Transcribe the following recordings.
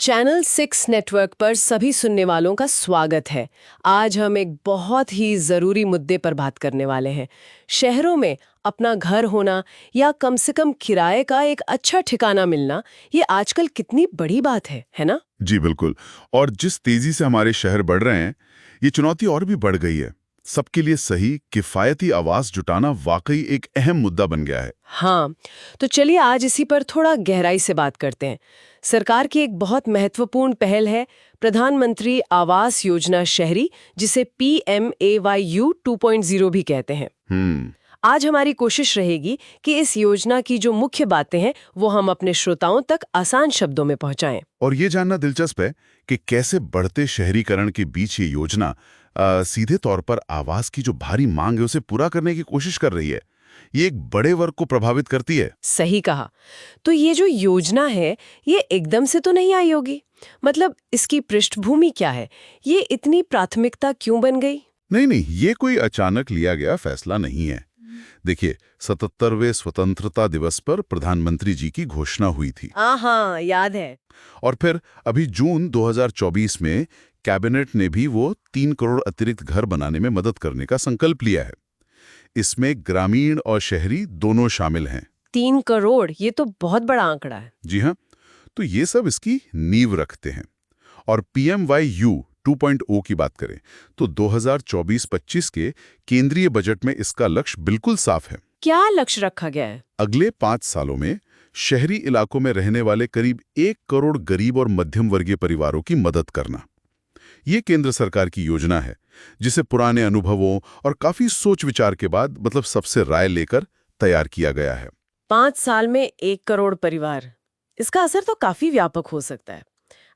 Channel 6 network पर सभी सुनने वालों का स्वागत है। आज हम एक बहुत ही ज़रूरी मुद्दे पर बात करने वाले हैं। शहरों में अपना घर होना या कम से कम किराए का एक अच्छा ठिकाना मिलना, ये आजकल कितनी बड़ी बात है ना? जी बिल्कुल। और जिस तेजी से हमारे शहर बढ़ रहे हैं, ये चुनौती और भी बढ़ गई है। सबके लिए सही, किफायती आवास जुटाना वाकई एक अहम मुद्दा बन गया है। हाँ, तो चलिए आज इसी पर थोड़ा गहराई से बात करते हैं। सरकार की एक बहुत महत्वपूर्ण पहल है प्रधानमंत्री आवास योजना शहरी, जिसे PMAYU 2.0 भी कहते हैं। आज हमारी कोशिश रहेगी कि इस योजना की जो मुख्य बातें हैं वो हम अपने श्रोताओं तक आसान शब्दों में पहुंचाएं। और ये जानना दिलचस्प है कि कैसे बढ़ते शहरीकरण के बीच ये योजना सीधे तौर पर आवास की जो भारी मांग है उसे पूरा करने की कोशिश कर रही है। ये एक बड़े वर्ग को प्रभावित करती है। सही कहा। तो ये जो योजना है ये एकदम से तो नहीं आई होगी। मतलब इसकी पृष्ठभूमि क्या है? ये इतनी प्राथमिकता क्यों बन गई? नहीं, ये कोई अचानक लिया गया फैसला नहीं है। देखिए, 77वें स्वतंत्रता दिवस पर प्रधानमंत्री जी की घोषणा हुई थी। हाँ, याद है। और फिर अभी जून 2024 में कैबिनेट ने भी वो 3 करोड़ अतिरिक्त घर बनाने में मदद करने का संकल्प लिया है। इसमें ग्रामीण और शहरी दोनों शामिल हैं। 3 करोड़, ये तो बहुत बड़ा आंकड़ा है। जी हाँ, तो ये सब इसकी नींव रखते हैं। और PMYU 2.0 की बात करें तो 2024-25 के केंद्रीय बजट में इसका लक्ष्य बिल्कुल साफ है। क्या लक्ष्य रखा गया है? अगले 5 सालों में शहरी इलाकों में रहने वाले करीब 1 करोड़ गरीब और मध्यम वर्गीय परिवारों की मदद करना। ये केंद्र सरकार की योजना है, जिसे पुराने अनुभवों और काफी सोच विचार के बाद मतलब सबसे राय लेकर तैयार किया गया है। 5 साल में 1 करोड़ परिवार, इसका असर तो काफी व्यापक हो सकता है।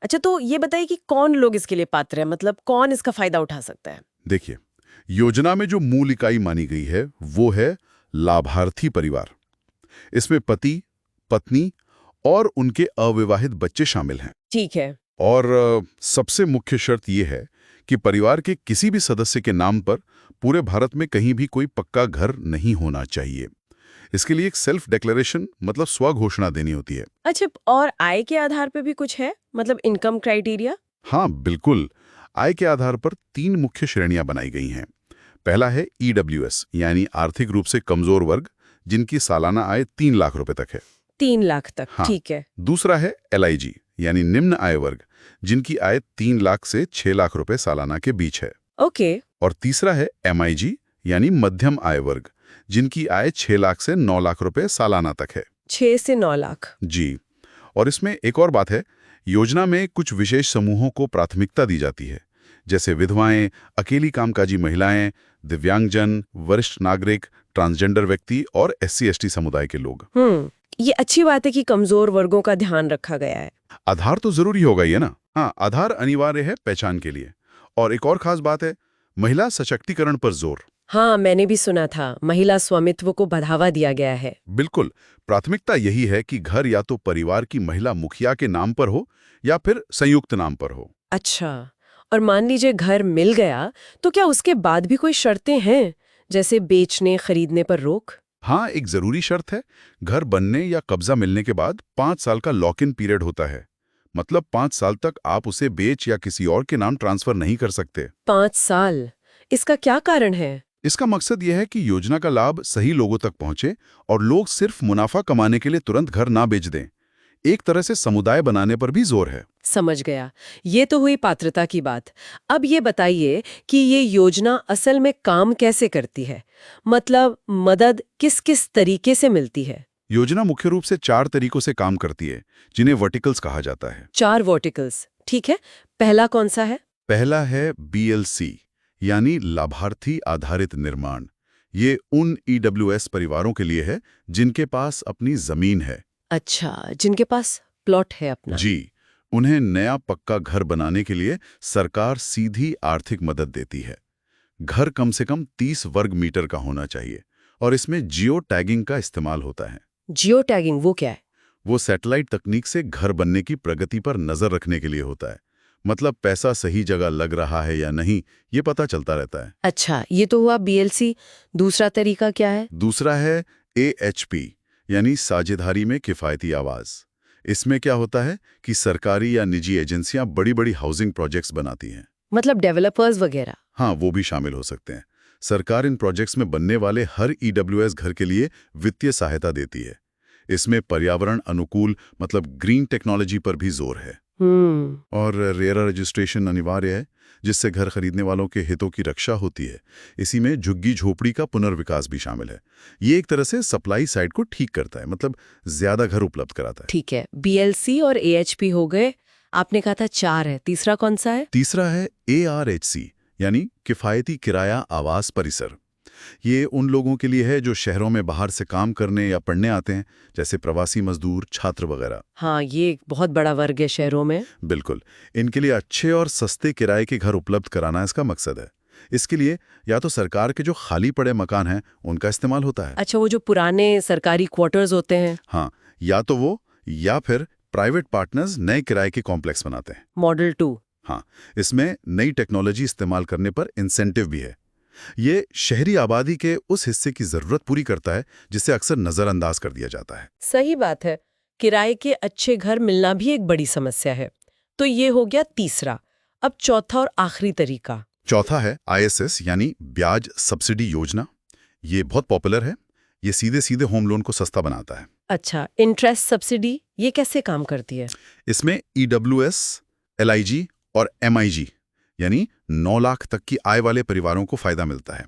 अच्छा, तो ये बताइए कि कौन लोग इसके लिए पात्र है, मतलब कौन इसका फायदा उठा सकता है? देखिए, योजना में जो मूल इकाई मानी गई है वो है लाभार्थी परिवार। इसमें पति, पत्नी और उनके अविवाहित बच्चे शामिल हैं। ठीक है। और सबसे मुख्य शर्त यह है कि परिवार के किसी भी सदस्य के नाम पर पूरे भारत में कहीं भी कोई पक्का घर नहीं होना चाहिए। इसके लिए एक सेल्फ डिक्लेरेशन मतलब स्व घोषणा देनी होती है। अच्छा, और आय के आधार पे भी कुछ है, मतलब इनकम क्राइटेरिया? हाँ बिल्कुल। आय के आधार पर 3 मुख्य श्रेणियां बनाई गई हैं। पहला है EWS यानी आर्थिक रूप से कमजोर वर्ग, जिनकी सालाना आय 3 लाख रुपए तक है। 3 लाख तक, हाँ। ठीक है। दूसरा है LIG यानी निम्न आय वर्ग, जिनकी आय 3 लाख से 6 लाख रुपए सालाना के बीच है। ओके। और तीसरा है MIG यानी मध्यम आय वर्ग, जिनकी आय 6 लाख से 9 लाख रुपए सालाना तक है। 6 से 9 लाख। जी। और इसमें एक और बात है, योजना में कुछ विशेष समूहों को प्राथमिकता दी जाती है, जैसे विधवाएं, अकेली कामकाजी महिलाएं, दिव्यांगजन, वरिष्ठ नागरिक, ट्रांसजेंडर व्यक्ति और SC/ST समुदाय के लोग। ये अच्छी बात है कि कमजोर वर्गों का ध्यान रखा गया है। आधार तो जरूरी होगा ही है ना। हाँ, आधार अनिवार्य है पहचान के लिए। और एक और खास बात है, महिला सशक्तिकरण पर जोर। हाँ, मैंने भी सुना था, महिला स्वामित्व को बढ़ावा दिया गया है। बिल्कुल। प्राथमिकता यही है कि घर या तो परिवार की महिला मुखिया के नाम पर हो या फिर संयुक्त नाम पर हो। अच्छा, और मान लीजिए घर मिल गया तो क्या उसके बाद भी कोई शर्तें हैं, जैसे बेचने खरीदने पर रोक? हाँ, एक जरूरी शर्त है। घर बनने या कब्जा मिलने के बाद 5 साल का लॉक इन पीरियड होता है। मतलब 5 साल तक आप उसे बेच या किसी और के नाम ट्रांसफर नहीं कर सकते। 5 साल, इसका क्या कारण है? इसका मकसद यह है कि योजना का लाभ सही लोगों तक पहुंचे और लोग सिर्फ मुनाफा कमाने के लिए तुरंत घर ना बेच दें। एक तरह से समुदाय बनाने पर भी जोर है। समझ गया। ये तो हुई पात्रता की बात। अब ये बताइए कि ये योजना असल में काम कैसे करती है? मतलब मदद किस किस तरीके से मिलती है? योजना मुख्य रूप से 4 तरीकों से काम करती है, जिन्हें वर्टिकल्स कहा जाता है। 4 वर्टिकल्स, ठीक है। पहला कौन सा है? पहला है BLC यानी लाभार्थी आधारित निर्माण। ये उन EWS परिवारों के लिए है जिनके पास अपनी जमीन है। अच्छा, जिनके पास प्लॉट है अपना। जी। उन्हें नया पक्का घर बनाने के लिए सरकार सीधी आर्थिक मदद देती है। घर कम से कम 30 वर्ग मीटर का होना चाहिए और इसमें जियो टैगिंग का इस्तेमाल होता है। जियो टैगिंग वो क्या है? वो सैटेलाइट तकनीक से घर बनने की प्रगति पर नजर रखने के लिए होता है। मतलब पैसा सही जगह लग रहा है या नहीं, ये पता चलता रहता है। अच्छा, ये तो हुआ BLC। दूसरा तरीका क्या है? दूसरा है AHP यानी साझेदारी में किफायती आवास। इसमें क्या होता है कि सरकारी या निजी एजेंसियां बड़ी-बड़ी हाउसिंग प्रोजेक्ट्स बनाती हैं। मतलब डेवलपर्स वगैरह। हाँ, वो भी शामिल हो सकते हैं। सरकार इन प्रोजेक्ट्स में बनने वाले हर ईडब्ल्यूएस घर के लिए वित्तीय सहायता देती है। इसमें पर्यावरण अनुकूल मतलब ग्रीन टेक्नोलॉजी पर भी जोर है। और रेरा रजिस्ट्रेशन अनिवार्य है, जिससे घर खरीदने वालों के हितों की रक्षा होती है। इसी में झुग्गी झोपड़ी का पुनर्विकास भी शामिल है। ये एक तरह से सप्लाई साइड को ठीक करता है, मतलब ज्यादा घर उपलब्ध कराता है। ठीक है, बीएलसी और एएचपी हो गए। आपने कहा था 4 है, तीसरा कौन सा है? तीसरा है ARHC, यानी किफायती किराया आवास परिसर। ये उन लोगों के लिए है जो शहरों में बाहर से काम करने या पढ़ने आते हैं, जैसे प्रवासी मजदूर, छात्र वगैरह। हाँ, ये एक बहुत बड़ा वर्ग है शहरों में। बिल्कुल, इनके लिए अच्छे और सस्ते किराए के घर उपलब्ध कराना इसका मकसद है। इसके लिए या तो सरकार के जो खाली पड़े मकान हैं उनका इस्तेमाल होता है। अच्छा, वो जो पुराने सरकारी क्वार्टर्स होते हैं। हाँ, या तो वो या फिर प्राइवेट पार्टनर्स नए किराए के कॉम्प्लेक्स बनाते हैं। मॉडल 2। हाँ, इसमें नई टेक्नोलॉजी इस्तेमाल करने पर इंसेंटिव भी है। ये शहरी आबादी के उस हिस्से की जरूरत पूरी करता है जिसे अक्सर नजरअंदाज कर दिया जाता है। सही बात है, किराए के अच्छे घर मिलना भी एक बड़ी समस्या है। तो ये हो गया तीसरा। अब चौथा और आखिरी तरीका। चौथा है ISS, यानी ब्याज सब्सिडी योजना। ये बहुत पॉपुलर है। ये सीधे सीधे होम लोन को सस्ता बनाता है। अच्छा, इंटरेस्ट सब्सिडी ये कैसे काम करती है? इसमें EWS, LIG और MIG यानी 9 लाख तक की आय वाले परिवारों को फायदा मिलता है।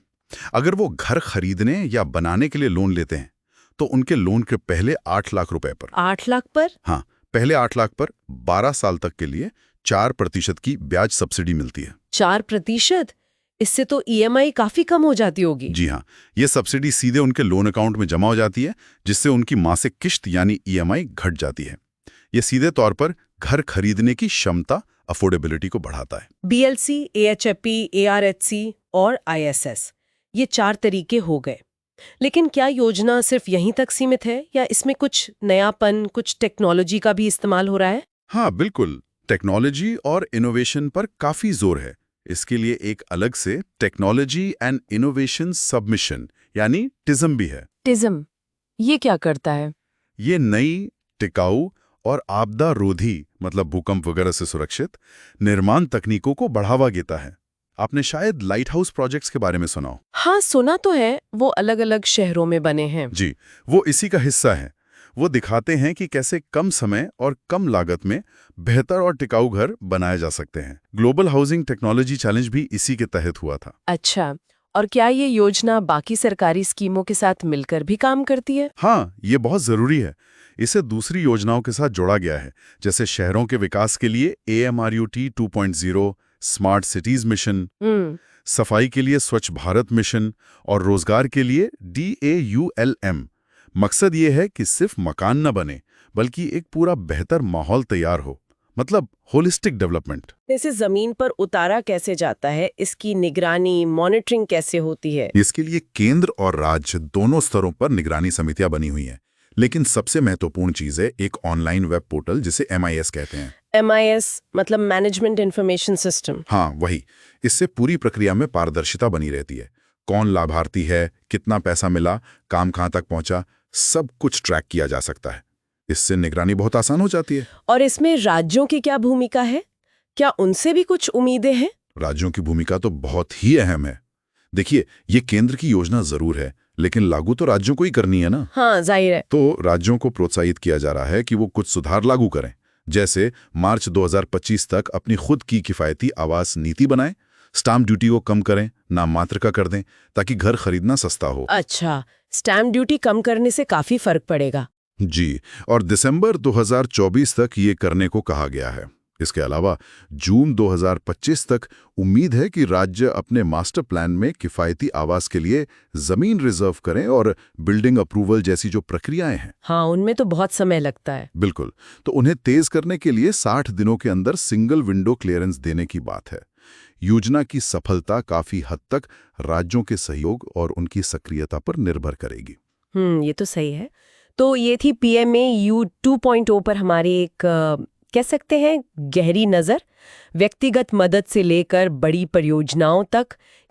अगर वो घर खरीदने या बनाने के लिए लोन लेते हैं तो उनके लोन के पहले 8 लाख रुपए पर 8 लाख पर? हाँ, पहले 8 लाख पर 12 साल तक के लिए 4% की ब्याज सब्सिडी मिलती है। 4%? इससे तो EMI काफी कम हो जाती होगी। जी हाँ, ये सब्सिडी सीधे उनके लोन अकाउंट में जमा हो जाती है, जिससे उनकी मासिक किश्त यानी EMI घट जाती है। ये सीधे तौर पर घर खरीदने की क्षमता, अफोर्डेबिलिटी को बढ़ाता है। BLC, AHP, ARHC और ISS, ये 4 तरीके हो गए। लेकिन क्या योजना सिर्फ यहीं तक सीमित है या इसमें कुछ नयापन, कुछ टेक्नोलॉजी का भी इस्तेमाल हो रहा है? हाँ, बिल्कुल। टेक्नोलॉजी और इनोवेशन पर काफी जोर है। इसके लिए एक अलग से टेक्नोलॉजी एंड इनोवेशन सबमिशन यानी टिज्म भी है। टिज्म ये क्या करता है? ये नई, टिकाऊ और आपदा रोधी मतलब भूकंप वगैरह से सुरक्षित निर्माण तकनीकों को बढ़ावा देता है। आपने शायद लाइट हाउस प्रोजेक्ट्स के बारे में सुना हो। हाँ, सुना तो है। वो अलग-अलग शहरों में बने हैं। जी, वो इसी का हिस्सा है। वो दिखाते हैं कि कैसे कम समय और कम लागत में बेहतर और टिकाऊ घर बनाए जा सकते हैं। ग्लोबल हाउसिंग टेक्नोलॉजी चैलेंज भी इसी के तहत हुआ था। अच्छा, और क्या ये योजना बाकी सरकारी स्कीमों के साथ मिलकर भी काम करती है? हाँ, ये बहुत जरूरी है। इसे दूसरी योजनाओं के साथ जोड़ा गया है, जैसे शहरों के विकास के लिए AMRUT 2.0, स्मार्ट सिटीज मिशन, सफाई के लिए स्वच्छ भारत मिशन और रोजगार के लिए DAULM। मकसद ये है कि सिर्फ मकान न बने, बल्कि एक पूरा बेहतर माहौल तैयार हो, मतलब होलिस्टिक डेवलपमेंट। इसे जमीन पर उतारा कैसे जाता है? इसकी निगरानी, मॉनिटरिंग कैसे होती है? इसके लिए केंद्र और राज्य दोनों स्तरों पर निगरानी समितियां बनी हुई हैं। लेकिन सबसे महत्वपूर्ण चीज है एक ऑनलाइन वेब पोर्टल जिसे MIS कहते हैं। MIS मतलब मैनेजमेंट इंफॉर्मेशन सिस्टम। हाँ, वही। इससे पूरी प्रक्रिया में पारदर्शिता बनी रहती है। कौन लाभार्थी है, कितना पैसा मिला, काम कहाँ तक पहुंचा, सब कुछ ट्रैक किया जा सकता है। इससे निगरानी बहुत आसान हो जाती है। और इसमें राज्यों की क्या भूमिका है? क्या उनसे भी कुछ उम्मीदें हैं? राज्यों की भूमिका तो बहुत ही अहम है। देखिए, ये केंद्र की योजना जरूर है, लेकिन लागू तो राज्यों को ही करनी है ना। हाँ, जाहिर है। तो राज्यों को प्रोत्साहित किया जा रहा है कि वो कुछ सुधार लागू करें, जैसे मार्च 2025 तक अपनी खुद की किफायती आवास नीति बनाएं, स्टाम्प ड्यूटी को कम करें, नाम मात्र का कर दें, ताकि घर खरीदना सस्ता हो। अच्छा, स्टैम्प ड्यूटी कम करने से काफी फर्क पड़ेगा। जी, और दिसंबर 2024 तक ये करने को कहा गया है। इसके अलावा जून 2025 तक उम्मीद है कि राज्य अपने मास्टर प्लान में किफायती आवास के लिए जमीन रिजर्व करें और बिल्डिंग अप्रूवल जैसी जो प्रक्रियाएं हैं। हाँ, उनमें तो बहुत समय लगता है। बिल्कुल, तो उन्हें तेज करने के लिए 60 दिनों के अंदर सिंगल विंडो क्लियरेंस देने की बात है। योजना की सफलता काफी हद तक राज्यों के सहयोग और उनकी सक्रियता पर निर्भर करेगी। ये तो सही है। तो ये थी PMAU 2.0 पर हमारी एक कह सकते हैं गहरी नज़र। व्यक्तिगत मदद से लेकर बड़ी परियोजनाओं तक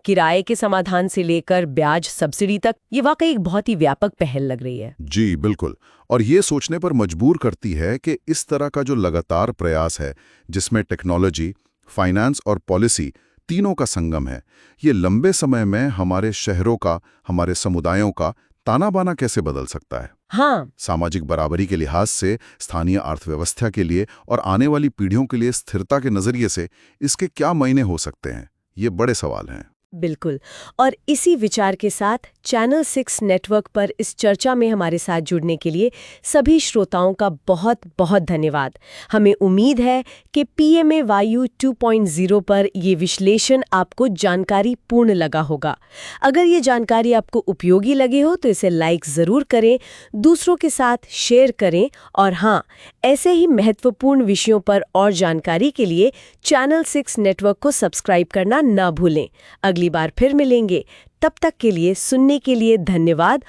किराए के समाधान से लेकर ब्याज सब्सिडी तक, ये वाकई एक बहुत ही व्यापक पहल लग रही है। जी बिल्कुल। और ये सोचने पर मजबूर करती है कि इस तरह का जो लगातार प्रयास है, जिसमें टेक्नोलॉजी, फाइनेंस और पॉलिसी तीनों का संगम है, ये लंबे समय में हमारे शहरों का, हमारे समुदायों का ताना बाना कैसे बदल सकता है। हाँ, सामाजिक बराबरी के लिहाज से, स्थानीय अर्थव्यवस्था के लिए और आने वाली पीढ़ियों के लिए स्थिरता के नजरिए से इसके क्या मायने हो सकते हैं, ये बड़े सवाल हैं। बिल्कुल। और इसी विचार के साथ चैनल 6 नेटवर्क पर इस चर्चा में हमारे साथ जुड़ने के लिए सभी श्रोताओं का बहुत बहुत धन्यवाद। हमें उम्मीद है कि PMAYU 2.0 पर ये विश्लेषण आपको जानकारी पूर्ण लगा होगा। अगर ये जानकारी आपको उपयोगी लगी हो तो इसे लाइक ज़रूर करें, दूसरों के साथ शेयर करें और हाँ, ऐसे ही महत्वपूर्ण विषयों पर और जानकारी के लिए चैनल 6 नेटवर्क को सब्सक्राइब करना ना भूलें। अगली बार फिर मिलेंगे, तब तक के लिए सुनने के लिए धन्यवाद